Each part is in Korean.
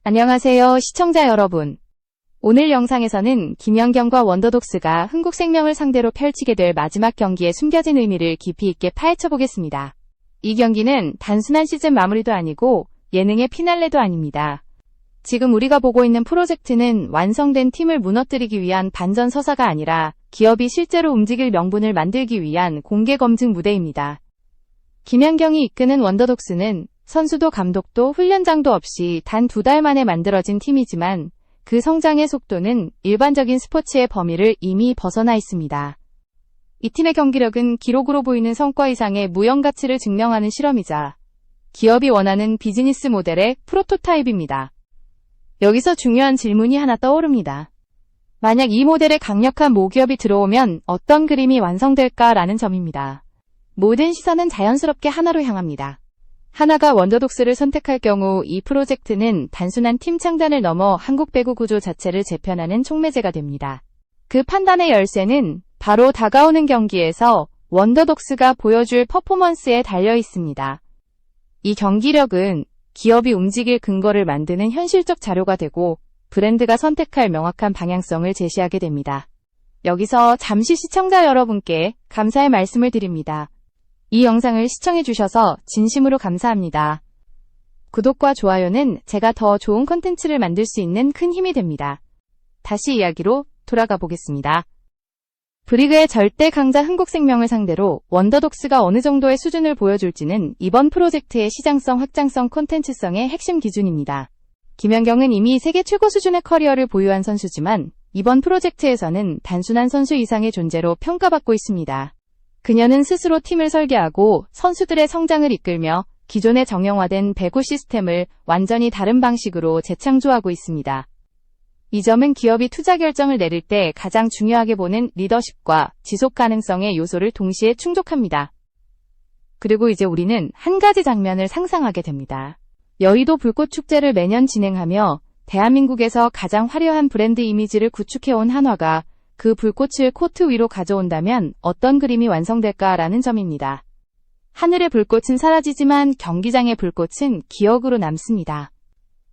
안녕하세요, 시청자 여러분. 오늘 영상에서는 김연경과 원더독스가 흥국생명을 상대로 펼치게 될 마지막 경기의 숨겨진 의미를 깊이 있게 파헤쳐 보겠습니다. 이 경기는 단순한 시즌 마무리도 아니고 예능의 피날레도 아닙니다. 지금 우리가 보고 있는 프로젝트는 완성된 팀을 무너뜨리기 위한 반전 서사가 아니라 기업이 실제로 움직일 명분을 만들기 위한 공개 검증 무대입니다. 김연경이 이끄는 원더독스는 선수도 감독도 훈련장도 없이 단 2달 만에 만들어진 팀이지만 그 성장의 속도는 일반적인 스포츠의 범위를 이미 벗어나 있습니다. 이 팀의 경기력은 기록으로 보이는 성과 이상의 무형가치를 증명하는 실험이자 기업이 원하는 비즈니스 모델의 프로토타입입니다. 여기서 중요한 질문이 하나 떠오릅니다. 만약 이 모델에 강력한 모기업이 들어오면 어떤 그림이 완성될까라는 점입니다. 모든 시선은 자연스럽게 하나로 향합니다. 하나가 원더독스를 선택할 경우 이 프로젝트는 단순한 팀 창단을 넘어 한국 배구 구조 자체를 재편하는 촉매제가 됩니다. 그 판단의 열쇠는 바로 다가오는 경기에서 원더독스가 보여줄 퍼포먼스에 달려 있습니다. 이 경기력은 기업이 움직일 근거를 만드는 현실적 자료가 되고 브랜드가 선택할 명확한 방향성을 제시하게 됩니다. 여기서 잠시 시청자 여러분께 감사의 말씀을 드립니다. 이 영상을 시청해주셔서 진심으로 감사합니다. 구독과 좋아요는 제가 더 좋은 컨텐츠를 만들 수 있는 큰 힘이 됩니다. 다시 이야기로 돌아가 보겠습니다. 브리그의 절대 강자 흥국생명을 상대로 원더독스가 어느 정도의 수준을 보여줄지는 이번 프로젝트의 시장성, 확장성, 콘텐츠성의 핵심 기준입니다. 김연경은 이미 세계 최고 수준의 커리어를 보유한 선수지만 이번 프로젝트에서는 단순한 선수 이상의 존재로 평가받고 있습니다. 그녀는 스스로 팀을 설계하고 선수들의 성장을 이끌며 기존의 정형화된 배구 시스템을 완전히 다른 방식으로 재창조하고 있습니다. 이 점은 기업이 투자 결정을 내릴 때 가장 중요하게 보는 리더십과 지속 가능성의 요소를 동시에 충족합니다. 그리고 이제 우리는 한 가지 장면을 상상하게 됩니다. 여의도 불꽃 축제를 매년 진행하며 대한민국에서 가장 화려한 브랜드 이미지를 구축해온 한화가 그 불꽃을 코트 위로 가져온다면 어떤 그림이 완성될까라는 점입니다. 하늘의 불꽃은 사라지지만 경기장의 불꽃은 기억으로 남습니다.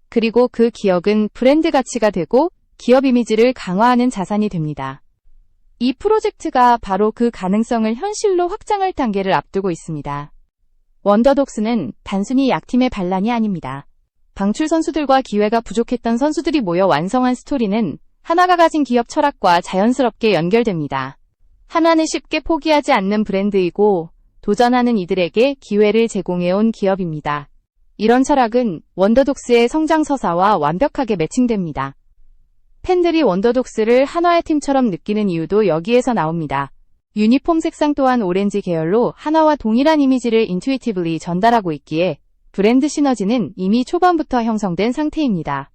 그리고 그 기억은 브랜드 가치가 되고 기업 이미지를 강화하는 자산이 됩니다. 이 프로젝트가 바로 그 가능성을 현실로 확장할 단계를 앞두고 있습니다. 원더독스는 단순히 약팀의 반란이 아닙니다. 방출 선수들과 기회가 부족했던 선수들이 모여 완성한 스토리는 하나가 가진 기업 철학과 자연스럽게 연결됩니다. 하나는 쉽게 포기하지 않는 브랜드이고 도전하는 이들에게 기회를 제공해온 기업입니다. 이런 철학은 원더독스의 성장 서사와 완벽하게 매칭됩니다. 팬들이 원더독스를 한화의 팀처럼 느끼는 이유도 여기에서 나옵니다. 유니폼 색상 또한 오렌지 계열로 한화와 동일한 이미지를 인투이티브리 전달하고 있기에 브랜드 시너지는 이미 초반부터 형성된 상태입니다.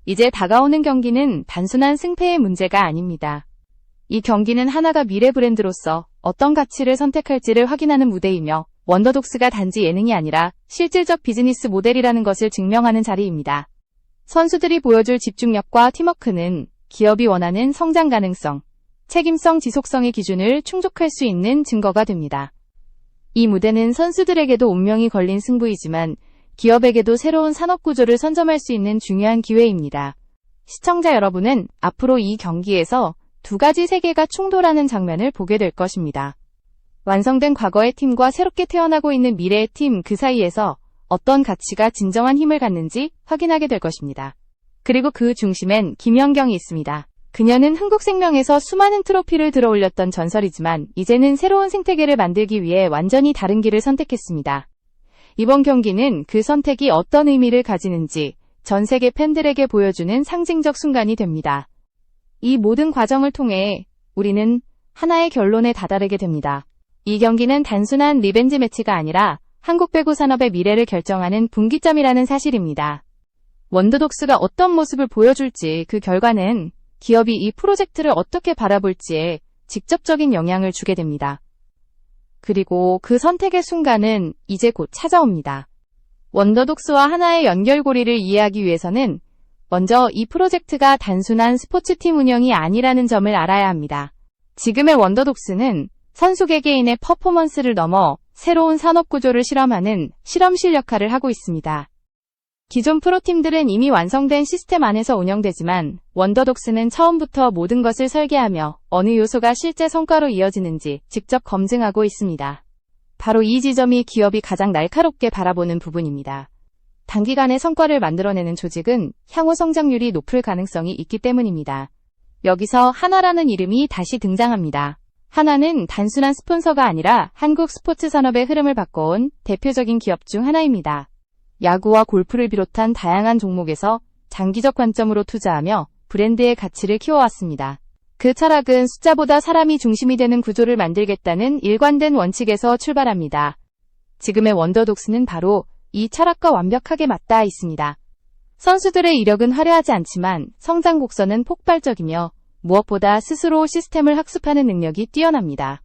이제 다가오는 경기는 단순한 승패의 문제가 아닙니다. 이 경기는 하나가 미래 브랜드로서 어떤 가치를 선택할지를 확인하는 무대이며 원더독스가 단지 예능이 아니라 실질적 비즈니스 모델이라는 것을 증명하는 자리입니다. 선수들이 보여줄 집중력과 팀워크는 기업이 원하는 성장 가능성, 책임성, 지속성의 기준을 충족할 수 있는 증거가 됩니다. 이 무대는 선수들에게도 운명이 걸린 승부이지만 기업에게도 새로운 산업 구조를 선점할 수 있는 중요한 기회입니다. 시청자 여러분은 앞으로 이 경기에서 두 가지 세계가 충돌하는 장면을 보게 될 것입니다. 완성된 과거의 팀과 새롭게 태어나고 있는 미래의 팀, 그 사이에서 어떤 가치가 진정한 힘을 갖는지 확인하게 될 것입니다. 그리고 그 중심엔 김연경이 있습니다. 그녀는 흥국생명에서 수많은 트로피를 들어올렸던 전설이지만 이제는 새로운 생태계를 만들기 위해 완전히 다른 길을 선택했습니다. 이번 경기는 그 선택이 어떤 의미를 가지는지 전 세계 팬들에게 보여주는 상징적 순간이 됩니다. 이 모든 과정을 통해 우리는 하나의 결론에 다다르게 됩니다. 이 경기는 단순한 리벤지 매치가 아니라 한국 배구 산업의 미래를 결정하는 분기점이라는 사실입니다. 원더독스가 어떤 모습을 보여줄지, 그 결과는 기업이 이 프로젝트를 어떻게 바라볼지에 직접적인 영향을 주게 됩니다. 그리고 그 선택의 순간은 이제 곧 찾아옵니다. 원더독스와 하나의 연결고리를 이해하기 위해서는 먼저 이 프로젝트가 단순한 스포츠팀 운영이 아니라는 점을 알아야 합니다. 지금의 원더독스는 선수 개개인의 퍼포먼스를 넘어 새로운 산업구조를 실험하는 실험실 역할을 하고 있습니다. 기존 프로팀들은 이미 완성된 시스템 안에서 운영되지만 원더독스는 처음부터 모든 것을 설계하며 어느 요소가 실제 성과로 이어지는지 직접 검증하고 있습니다. 바로 이 지점이 기업이 가장 날카롭게 바라보는 부분입니다. 단기간에 성과를 만들어내는 조직은 향후 성장률이 높을 가능성이 있기 때문입니다. 여기서 한화라는 이름이 다시 등장합니다. 한화는 단순한 스폰서가 아니라 한국 스포츠 산업의 흐름을 바꿔온 대표적인 기업 중 하나입니다. 야구와 골프를 비롯한 다양한 종목에서 장기적 관점으로 투자하며 브랜드의 가치를 키워왔습니다. 그 철학은 숫자보다 사람이 중심이 되는 구조를 만들겠다는 일관된 원칙에서 출발합니다. 지금의 원더독스는 바로 이 철학과 완벽하게 맞닿아 있습니다. 선수들의 이력은 화려하지 않지만 성장 곡선은 폭발적이며 무엇보다 스스로 시스템을 학습하는 능력이 뛰어납니다.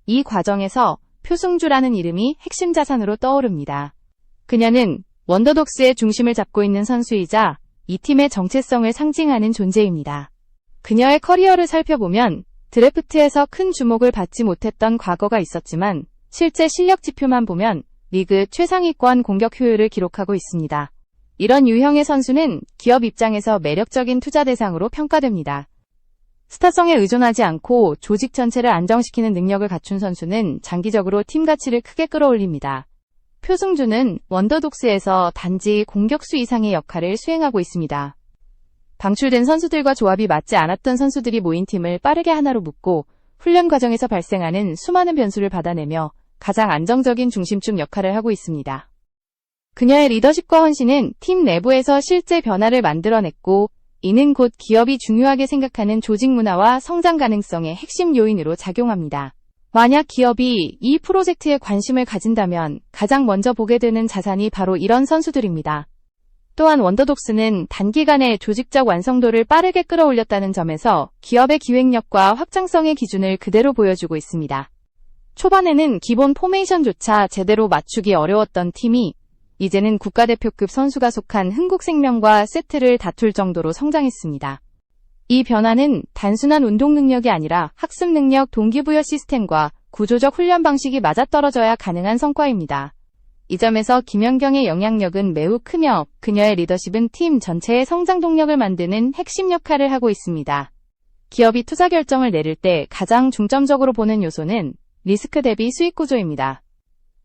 이 과정에서 표승주라는 이름이 핵심 자산으로 떠오릅니다. 그녀는 원더독스의 중심을 잡고 있는 선수이자 이 팀의 정체성을 상징하는 존재입니다. 그녀의 커리어를 살펴보면 드래프트에서 큰 주목을 받지 못했던 과거가 있었지만 실제 실력 지표만 보면 리그 최상위권 공격 효율을 기록하고 있습니다. 이런 유형의 선수는 기업 입장에서 매력적인 투자 대상으로 평가됩니다. 스타성에 의존하지 않고 조직 전체를 안정시키는 능력을 갖춘 선수는 장기적으로 팀 가치를 크게 끌어올립니다. 표승주는 원더독스에서 단지 공격수 이상의 역할을 수행하고 있습니다. 방출된 선수들과 조합이 맞지 않았던 선수들이 모인 팀을 빠르게 하나로 묶고 훈련 과정에서 발생하는 수많은 변수를 받아내며 가장 안정적인 중심축 역할을 하고 있습니다. 그녀의 리더십과 헌신은 팀 내부에서 실제 변화를 만들어냈고 이는 곧 기업이 중요하게 생각하는 조직 문화와 성장 가능성의 핵심 요인으로 작용합니다. 만약 기업이 이 프로젝트에 관심을 가진다면 가장 먼저 보게 되는 자산이 바로 이런 선수들입니다. 또한 원더독스는 단기간에 조직적 완성도를 빠르게 끌어올렸다는 점에서 기업의 기획력과 확장성의 기준을 그대로 보여주고 있습니다. 초반에는 기본 포메이션조차 제대로 맞추기 어려웠던 팀이 이제는 국가대표급 선수가 속한 흥국생명과 세트를 다툴 정도로 성장했습니다. 이 변화는 단순한 운동 능력이 아니라 학습 능력, 동기부여 시스템과 구조적 훈련 방식이 맞아떨어져야 가능한 성과입니다. 이 점에서 김연경의 영향력은 매우 크며 그녀의 리더십은 팀 전체의 성장 동력을 만드는 핵심 역할을 하고 있습니다. 기업이 투자 결정을 내릴 때 가장 중점적으로 보는 요소는 리스크 대비 수익 구조입니다.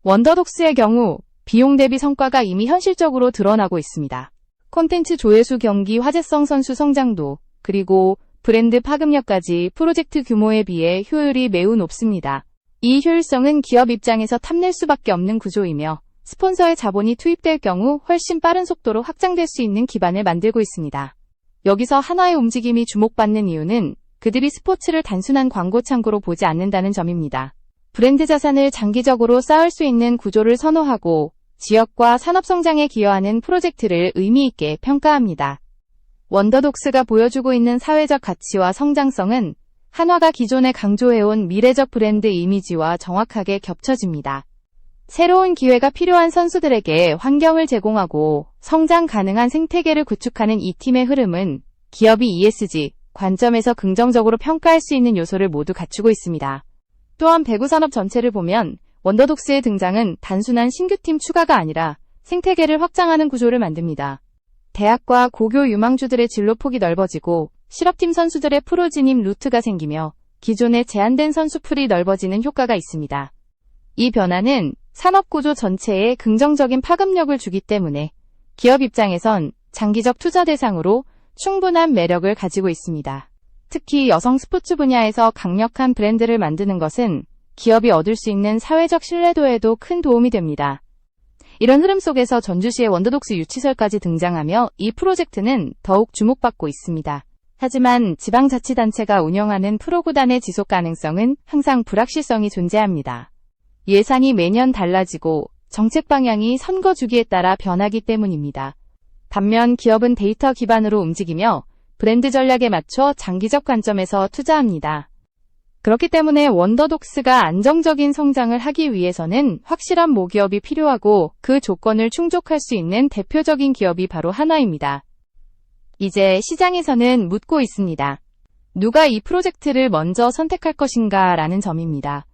원더독스의 경우 비용 대비 성과가 이미 현실적으로 드러나고 있습니다. 콘텐츠 조회수, 경기 화제성, 선수 성장도, 그리고 브랜드 파급력까지 프로젝트 규모에 비해 효율이 매우 높습니다. 이 효율성은 기업 입장에서 탐낼 수밖에 없는 구조이며 스폰서의 자본이 투입될 경우 훨씬 빠른 속도로 확장될 수 있는 기반을 만들고 있습니다. 여기서 한화의 움직임이 주목받는 이유는 그들이 스포츠를 단순한 광고 창구로 보지 않는다는 점입니다. 브랜드 자산을 장기적으로 쌓을 수 있는 구조를 선호하고 지역과 산업 성장에 기여하는 프로젝트를 의미 있게 평가합니다. 원더독스가 보여주고 있는 사회적 가치와 성장성은 한화가 기존에 강조해온 미래적 브랜드 이미지와 정확하게 겹쳐집니다. 새로운 기회가 필요한 선수들에게 환경을 제공하고 성장 가능한 생태계를 구축하는 이 팀의 흐름은 기업이 ESG 관점에서 긍정적으로 평가할 수 있는 요소를 모두 갖추고 있습니다. 또한 배구 산업 전체를 보면 원더독스의 등장은 단순한 신규팀 추가가 아니라 생태계를 확장하는 구조를 만듭니다. 대학과 고교 유망주들의 진로폭이 넓어지고 실업팀 선수들의 프로 진입 루트가 생기며 기존의 제한된 선수풀이 넓어지는 효과가 있습니다. 이 변화는 산업구조 전체에 긍정적인 파급력을 주기 때문에 기업 입장에선 장기적 투자 대상으로 충분한 매력을 가지고 있습니다. 특히 여성 스포츠 분야에서 강력한 브랜드를 만드는 것은 기업이 얻을 수 있는 사회적 신뢰도에도 큰 도움이 됩니다. 이런 흐름 속에서 전주시의 원더독스 유치설까지 등장하며 이 프로젝트는 더욱 주목받고 있습니다. 하지만 지방자치단체가 운영하는 프로구단의 지속 가능성은 항상 불확실성이 존재합니다. 예산이 매년 달라지고 정책 방향이 선거 주기에 따라 변하기 때문입니다. 반면 기업은 데이터 기반으로 움직이며 브랜드 전략에 맞춰 장기적 관점에서 투자합니다. 그렇기 때문에 원더독스가 안정적인 성장을 하기 위해서는 확실한 모기업이 필요하고 그 조건을 충족할 수 있는 대표적인 기업이 바로 한화입니다. 이제 시장에서는 묻고 있습니다. 누가 이 프로젝트를 먼저 선택할 것인가 라는 점입니다.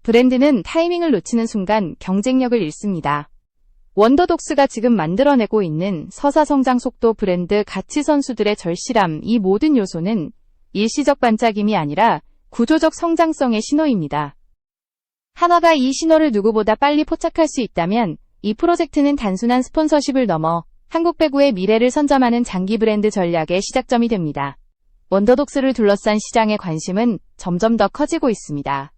브랜드는 타이밍을 놓치는 순간 경쟁력을 잃습니다. 원더독스가 지금 만들어내고 있는 서사 성장 속도, 브랜드 가치, 선수들의 절실함, 이 모든 요소는 일시적 반짝임이 아니라 구조적 성장성의 신호입니다. 한화가 이 신호를 누구보다 빨리 포착할 수 있다면 이 프로젝트는 단순한 스폰서십을 넘어 한국 배구의 미래를 선점하는 장기 브랜드 전략의 시작점이 됩니다. 원더독스를 둘러싼 시장의 관심은 점점 더 커지고 있습니다.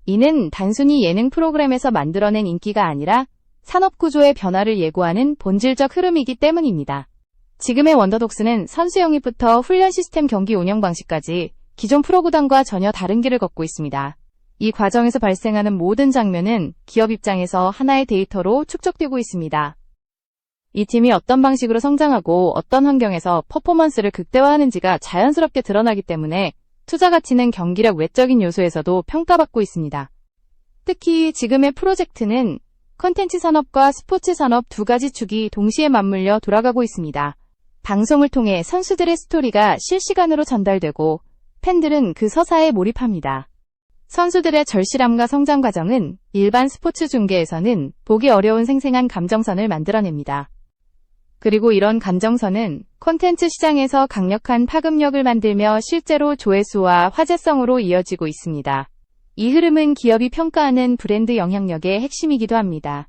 이는 단순히 예능 프로그램에서 만들어낸 인기가 아니라 산업구조의 변화를 예고하는 본질적 흐름이기 때문입니다. 지금의 원더독스는 선수 영입부터 훈련 시스템, 경기 운영 방식까지 기존 프로구단과 전혀 다른 길을 걷고 있습니다. 이 과정에서 발생하는 모든 장면은 기업 입장에서 하나의 데이터로 축적되고 있습니다. 이 팀이 어떤 방식으로 성장하고 어떤 환경에서 퍼포먼스를 극대화하는지가 자연스럽게 드러나기 때문에 투자 가치는 경기력, 외적인 요소에서도 평가받고 있습니다. 특히 지금의 프로젝트는 콘텐츠 산업과 스포츠 산업 두 가지 축이 동시에 맞물려 돌아가고 있습니다. 방송을 통해 선수들의 스토리가 실시간으로 전달되고 팬들은 그 서사에 몰입합니다. 선수들의 절실함과 성장 과정은 일반 스포츠 중계에서는 보기 어려운 생생한 감정선을 만들어냅니다. 그리고 이런 감정선은 콘텐츠 시장에서 강력한 파급력을 만들며 실제로 조회수와 화제성으로 이어지고 있습니다. 이 흐름은 기업이 평가하는 브랜드 영향력의 핵심이기도 합니다.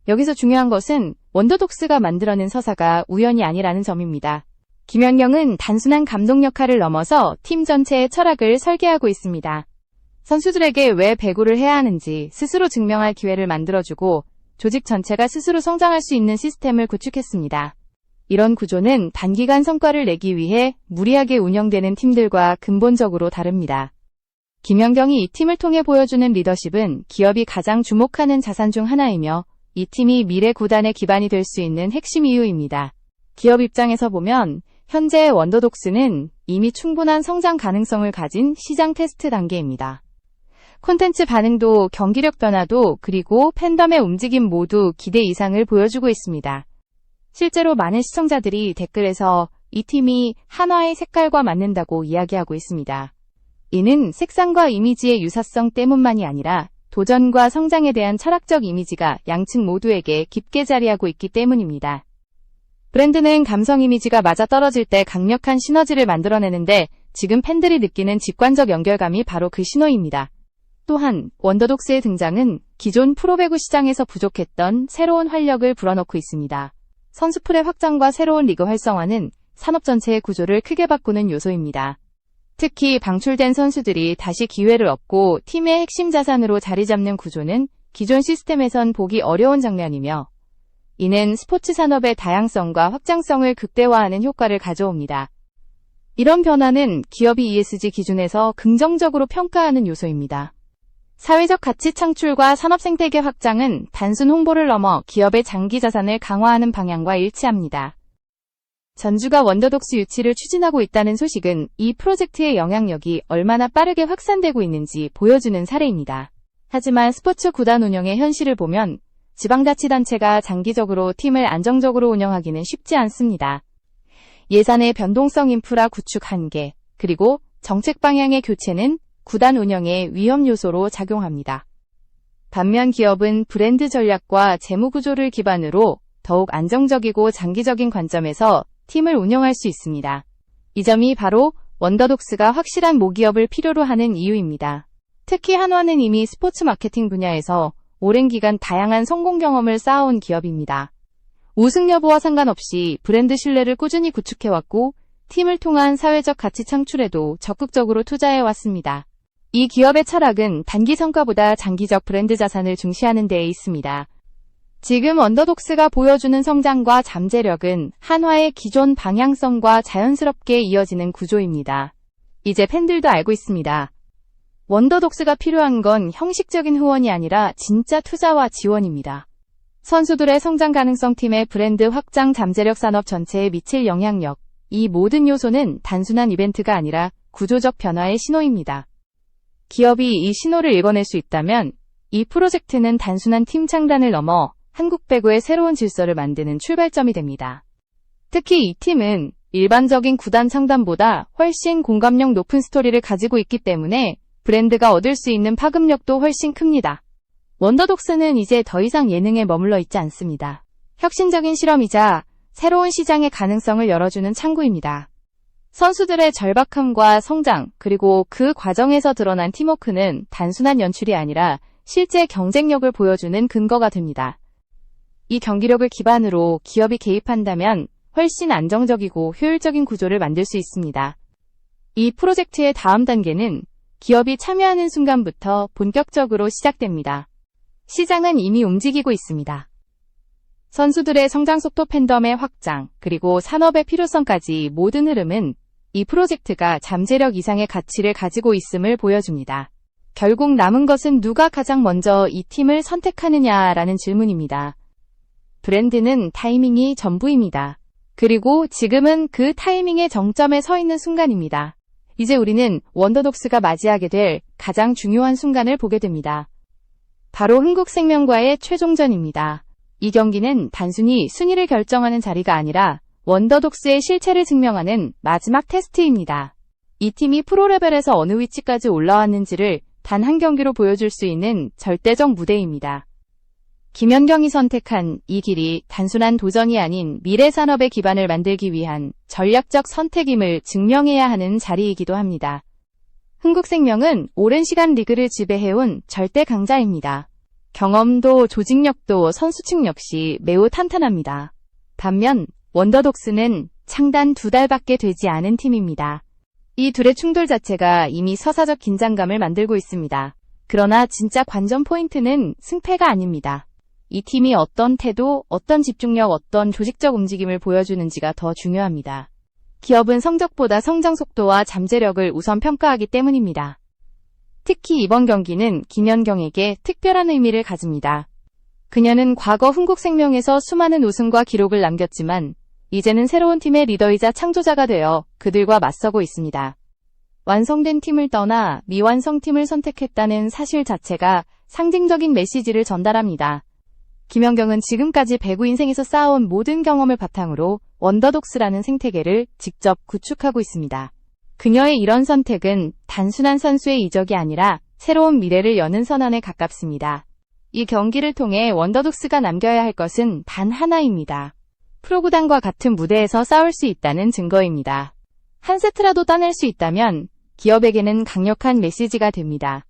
여기서 중요한 것은 원더독스가 만들어낸 서사가 우연이 아니라는 점입니다. 김연경은 단순한 감독 역할을 넘어서 팀 전체의 철학을 설계하고 있습니다. 선수들에게 왜 배구를 해야 하는지 스스로 증명할 기회를 만들어주고 조직 전체가 스스로 성장할 수 있는 시스템을 구축했습니다. 이런 구조는 단기간 성과를 내기 위해 무리하게 운영되는 팀들과 근본적으로 다릅니다. 김연경이 이 팀을 통해 보여주는 리더십은 기업이 가장 주목하는 자산 중 하나이며 이 팀이 미래 구단의 기반이 될 수 있는 핵심 이유입니다. 기업 입장에서 보면 현재 원더독스는 이미 충분한 성장 가능성을 가진 시장 테스트 단계입니다. 콘텐츠 반응도, 경기력 변화도, 그리고 팬덤의 움직임 모두 기대 이상을 보여주고 있습니다. 실제로 많은 시청자들이 댓글에서 이 팀이 한화의 색깔과 맞는다고 이야기하고 있습니다. 이는 색상과 이미지의 유사성 때문만이 아니라 도전과 성장에 대한 철학적 이미지가 양측 모두에게 깊게 자리하고 있기 때문입니다. 브랜드는 감성 이미지가 맞아떨어질 때 강력한 시너지를 만들어내는데 지금 팬들이 느끼는 직관적 연결감이 바로 그 신호입니다. 또한 원더독스의 등장은 기존 프로배구 시장에서 부족했던 새로운 활력을 불어넣고 있습니다. 선수풀의 확장과 새로운 리그 활성화는 산업 전체의 구조를 크게 바꾸는 요소입니다. 특히 방출된 선수들이 다시 기회를 얻고 팀의 핵심 자산으로 자리 잡는 구조는 기존 시스템에선 보기 어려운 장면이며 이는 스포츠 산업의 다양성과 확장성을 극대화하는 효과를 가져옵니다. 이런 변화는 기업이 ESG 기준에서 긍정적으로 평가하는 요소입니다. 사회적 가치 창출과 산업 생태계 확장은 단순 홍보를 넘어 기업의 장기 자산을 강화하는 방향과 일치합니다. 전주가 원더독스 유치를 추진하고 있다는 소식은 이 프로젝트의 영향력이 얼마나 빠르게 확산되고 있는지 보여주는 사례입니다. 하지만 스포츠 구단 운영의 현실을 보면 지방자치단체가 장기적으로 팀을 안정적으로 운영하기는 쉽지 않습니다. 예산의 변동성, 인프라 구축 한계, 그리고 정책 방향의 교체는 구단 운영의 위험 요소로 작용합니다. 반면 기업은 브랜드 전략과 재무 구조를 기반으로 더욱 안정적이고 장기적인 관점에서 팀을 운영할 수 있습니다. 이 점이 바로 원더독스가 확실한 모기업을 필요로 하는 이유입니다. 특히 한화는 이미 스포츠 마케팅 분야에서 오랜 기간 다양한 성공 경험을 쌓아온 기업입니다. 우승 여부와 상관없이 브랜드 신뢰를 꾸준히 구축해왔고 팀을 통한 사회적 가치 창출에도 적극적으로 투자해왔습니다. 이 기업의 철학은 단기 성과보다 장기적 브랜드 자산을 중시하는 데에 있습니다. 지금 원더독스가 보여주는 성장과 잠재력은 한화의 기존 방향성과 자연스럽게 이어지는 구조입니다. 이제 팬들도 알고 있습니다. 원더독스가 필요한 건 형식적인 후원이 아니라 진짜 투자와 지원입니다. 선수들의 성장 가능성, 팀의 브랜드 확장, 잠재력, 산업 전체에 미칠 영향력, 이 모든 요소는 단순한 이벤트가 아니라 구조적 변화의 신호입니다. 기업이 이 신호를 읽어낼 수 있다면 이 프로젝트는 단순한 팀 창단을 넘어 한국 배구의 새로운 질서를 만드는 출발점이 됩니다. 특히 이 팀은 일반적인 구단 창단보다 훨씬 공감력 높은 스토리를 가지고 있기 때문에 브랜드가 얻을 수 있는 파급력도 훨씬 큽니다. 원더독스는 이제 더 이상 예능에 머물러 있지 않습니다. 혁신적인 실험이자 새로운 시장의 가능성을 열어주는 창구입니다. 선수들의 절박함과 성장, 그리고 그 과정에서 드러난 팀워크는 단순한 연출이 아니라 실제 경쟁력을 보여주는 근거가 됩니다. 이 경기력을 기반으로 기업이 개입한다면 훨씬 안정적이고 효율적인 구조를 만들 수 있습니다. 이 프로젝트의 다음 단계는 기업이 참여하는 순간부터 본격적으로 시작됩니다. 시장은 이미 움직이고 있습니다. 선수들의 성장 속도, 팬덤의 확장, 그리고 산업의 필요성까지 모든 흐름은 이 프로젝트가 잠재력 이상의 가치를 가지고 있음을 보여줍니다. 결국 남은 것은 누가 가장 먼저 이 팀을 선택하느냐라는 질문입니다. 브랜드는 타이밍이 전부입니다. 그리고 지금은 그 타이밍의 정점에 서 있는 순간입니다. 이제 우리는 원더독스가 맞이하게 될 가장 중요한 순간을 보게 됩니다. 바로 흥국생명과의 최종전입니다. 이 경기는 단순히 순위를 결정하는 자리가 아니라 원더독스의 실체를 증명하는 마지막 테스트입니다. 이 팀이 프로레벨에서 어느 위치까지 올라왔는지를 단 한 경기로 보여줄 수 있는 절대적 무대입니다. 김연경이 선택한 이 길이 단순한 도전이 아닌 미래 산업의 기반을 만들기 위한 전략적 선택임을 증명해야 하는 자리이기도 합니다. 흥국생명은 오랜 시간 리그를 지배해온 절대 강자입니다. 경험도 조직력도 선수층 역시 매우 탄탄합니다. 반면 원더독스는 창단 2달밖에 되지 않은 팀입니다. 이 둘의 충돌 자체가 이미 서사적 긴장감을 만들고 있습니다. 그러나 진짜 관전 포인트는 승패가 아닙니다. 이 팀이 어떤 태도, 어떤 집중력, 어떤 조직적 움직임을 보여주는지가 더 중요합니다. 기업은 성적보다 성장 속도와 잠재력을 우선 평가하기 때문입니다. 특히 이번 경기는 김연경에게 특별한 의미를 가집니다. 그녀는 과거 흥국생명에서 수많은 우승과 기록을 남겼지만 이제는 새로운 팀의 리더이자 창조자가 되어 그들과 맞서고 있습니다. 완성된 팀을 떠나 미완성 팀을 선택했다는 사실 자체가 상징적인 메시지를 전달합니다. 김연경은 지금까지 배구 인생에서 쌓아온 모든 경험을 바탕으로 원더독스라는 생태계를 직접 구축하고 있습니다. 그녀의 이런 선택은 단순한 선수의 이적이 아니라 새로운 미래를 여는 선언에 가깝습니다. 이 경기를 통해 원더독스가 남겨야 할 것은 단 하나입니다. 프로구단과 같은 무대에서 싸울 수 있다는 증거입니다. 한 세트라도 따낼 수 있다면 기업에게는 강력한 메시지가 됩니다.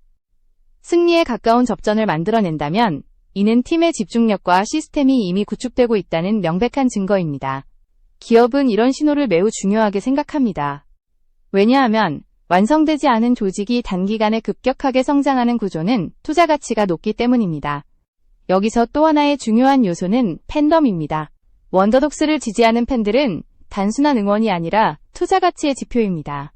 승리에 가까운 접전을 만들어낸다면 이는 팀의 집중력과 시스템이 이미 구축되고 있다는 명백한 증거입니다. 기업은 이런 신호를 매우 중요하게 생각합니다. 왜냐하면 완성되지 않은 조직이 단기간에 급격하게 성장하는 구조는 투자 가치가 높기 때문입니다. 여기서 또 하나의 중요한 요소는 팬덤입니다. 원더독스를 지지하는 팬들은 단순한 응원이 아니라 투자 가치의 지표입니다.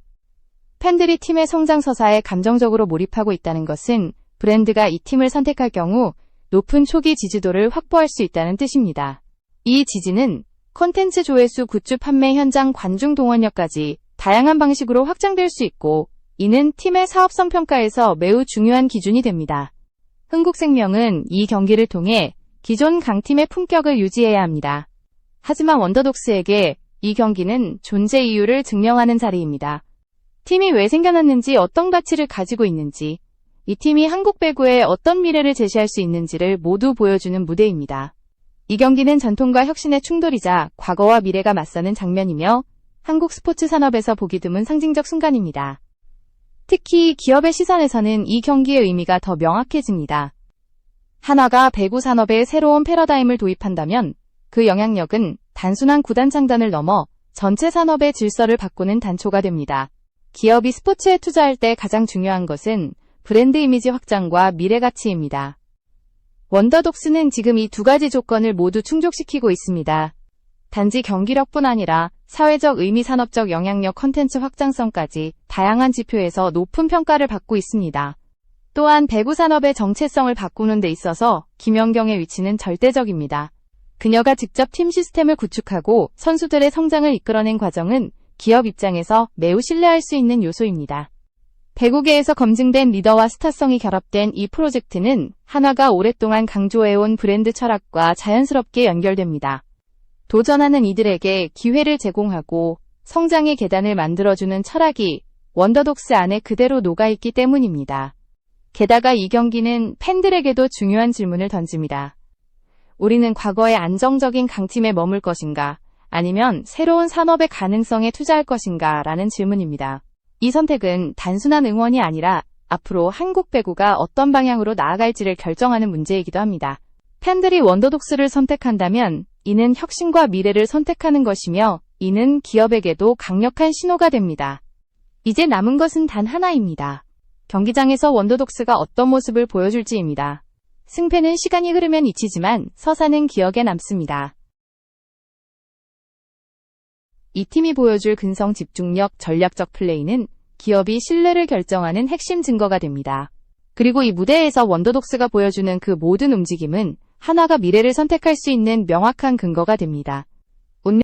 팬들이 팀의 성장 서사에 감정적으로 몰입하고 있다는 것은 브랜드가 이 팀을 선택할 경우 높은 초기 지지도를 확보할 수 있다는 뜻입니다. 이 지지는 콘텐츠 조회수, 굿즈 판매 현장, 관중 동원력까지 다양한 방식으로 확장될 수 있고 이는 팀의 사업성 평가에서 매우 중요한 기준이 됩니다. 흥국생명은 이 경기를 통해 기존 강팀의 품격을 유지해야 합니다. 하지만 원더독스에게 이 경기는 존재 이유를 증명하는 자리입니다. 팀이 왜 생겨났는지, 어떤 가치를 가지고 있는지, 이 팀이 한국 배구에 어떤 미래를 제시할 수 있는지를 모두 보여주는 무대입니다. 이 경기는 전통과 혁신의 충돌이자 과거와 미래가 맞서는 장면이며 한국 스포츠 산업에서 보기 드문 상징적 순간입니다. 특히 기업의 시선에서는 이 경기의 의미가 더 명확해집니다. 한화가 배구 산업에 새로운 패러다임을 도입한다면 그 영향력은 단순한 구단 창단을 넘어 전체 산업의 질서를 바꾸는 단초가 됩니다. 기업이 스포츠에 투자할 때 가장 중요한 것은 브랜드 이미지 확장과 미래 가치입니다. 원더독스는 지금 이 두 가지 조건을 모두 충족시키고 있습니다. 단지 경기력뿐 아니라 사회적 의미, 산업적 영향력, 콘텐츠 확장성까지 다양한 지표에서 높은 평가를 받고 있습니다. 또한 배구 산업의 정체성을 바꾸는 데 있어서 김연경의 위치는 절대적입니다. 그녀가 직접 팀 시스템을 구축하고 선수들의 성장을 이끌어낸 과정은 기업 입장에서 매우 신뢰할 수 있는 요소입니다. 배구계에서 검증된 리더와 스타성이 결합된 이 프로젝트는 한화가 오랫동안 강조해온 브랜드 철학과 자연스럽게 연결됩니다. 도전하는 이들에게 기회를 제공하고 성장의 계단을 만들어주는 철학이 원더독스 안에 그대로 녹아있기 때문입니다. 게다가 이 경기는 팬들에게도 중요한 질문을 던집니다. 우리는 과거의 안정적인 강팀에 머물 것인가, 아니면 새로운 산업의 가능성에 투자할 것인가 라는 질문입니다. 이 선택은 단순한 응원이 아니라 앞으로 한국 배구가 어떤 방향으로 나아갈지를 결정하는 문제이기도 합니다. 팬들이 원더독스를 선택한다면 이는 혁신과 미래를 선택하는 것이며 이는 기업에게도 강력한 신호가 됩니다. 이제 남은 것은 단 하나입니다. 경기장에서 원더독스가 어떤 모습을 보여줄지입니다. 승패는 시간이 흐르면 잊히지만 서사는 기억에 남습니다. 이 팀이 보여줄 근성 집중력, 전략적 플레이는 기업이 신뢰를 결정하는 핵심 증거가 됩니다. 그리고 이 무대에서 원더독스가 보여주는 그 모든 움직임은 하나가 미래를 선택할 수 있는 명확한 근거가 됩니다.